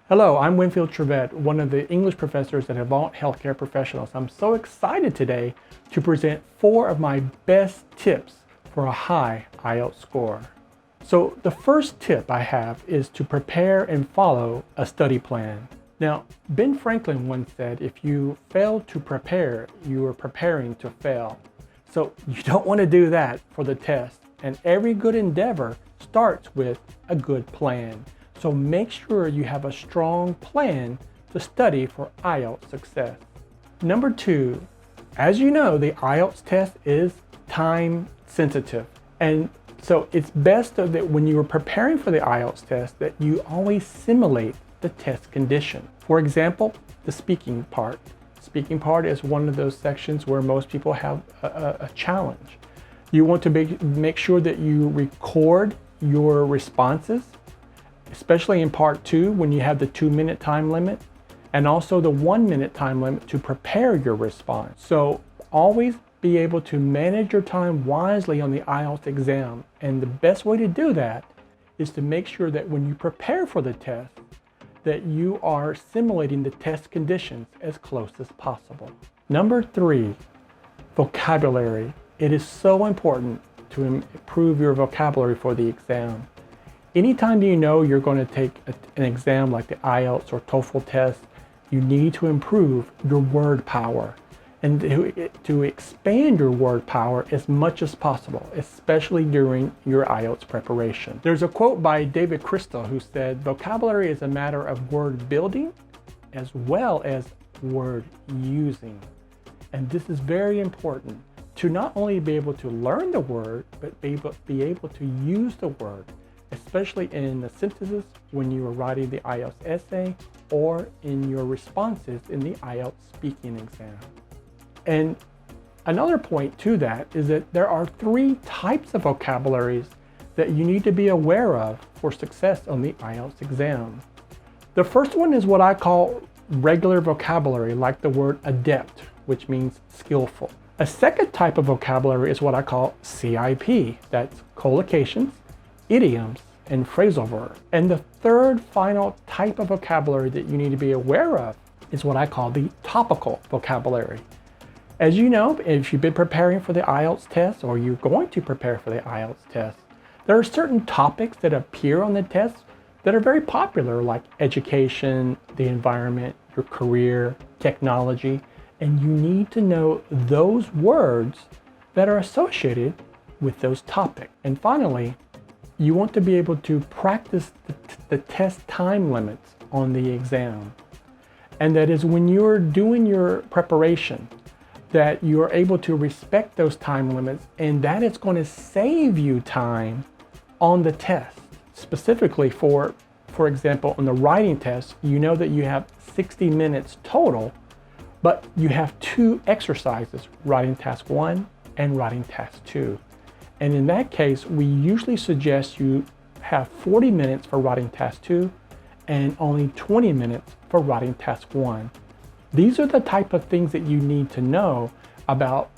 Hello, I'm Winfield Trevette, one of the English professors at Avant Healthcare Professionals. I'm so excited today to present 4 of my best tips for a high IELTS score. So the first tip I have is to prepare and follow a study plan. Now, Ben Franklin once said, if you fail to prepare, you are preparing to fail. So you don't want to do that for the test. And every good endeavor starts with a good plan. So make sure you have a strong plan to study for IELTS success. Number 2, as you know, the IELTS test is time sensitive. And so it's best that when you are preparing for the IELTS test that you always simulate the test condition. For example, the speaking part. Speaking part is one of those sections where most people have a challenge. You want to make sure that you record your responses, especially in part 2 when you have the 2-minute time limit, and also the 1-minute time limit to prepare your response. So always be able to manage your time wisely on the IELTS exam. And the best way to do that is to make sure that when you prepare for the test, that you are simulating the test conditions as close as possible. Number 3, vocabulary. It is so important to improve your vocabulary for the exam. Anytime you know you're going to take an exam like the IELTS or TOEFL test, you need to improve your word power and to expand your word power as much as possible, especially during your IELTS preparation. There's a quote by David Crystal who said, vocabulary is a matter of word building as well as word using. And this is very important to not only be able to learn the word, but be able to use the word, especially in the sentences when you are writing the IELTS essay or in your responses in the IELTS speaking exam. And another point to that is that there are 3 types of vocabularies that you need to be aware of for success on the IELTS exam. The first one is what I call regular vocabulary, like the word adept, which means skillful. A second type of vocabulary is what I call CIP, that's collocations, idioms, and phrasal verbs. And the third final type of vocabulary that you need to be aware of is what I call the topical vocabulary. As you know, if you've been preparing for the IELTS test or you're going to prepare for the IELTS test, there are certain topics that appear on the test that are very popular, like education, the environment, your career, technology, and you need to know those words that are associated with those topics. And finally, you want to be able to practice the test time limits on the exam. And that is when you're doing your preparation, that you're able to respect those time limits, and that it's going to save you time on the test. Specifically for example, on the writing test, you know that you have 60 minutes total, but you have 2 exercises, writing task 1 and writing task 2. And in that case, we usually suggest you have 40 minutes for writing task 2 and only 20 minutes for writing task 1. These are the type of things that you need to know about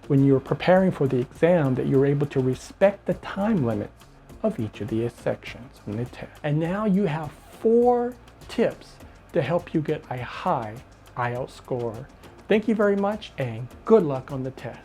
when you're preparing for the exam, that you're able to respect the time limits of each of these sections on the test. And now you have 4 tips to help you get a high IELTS score. Thank you very much and good luck on the test.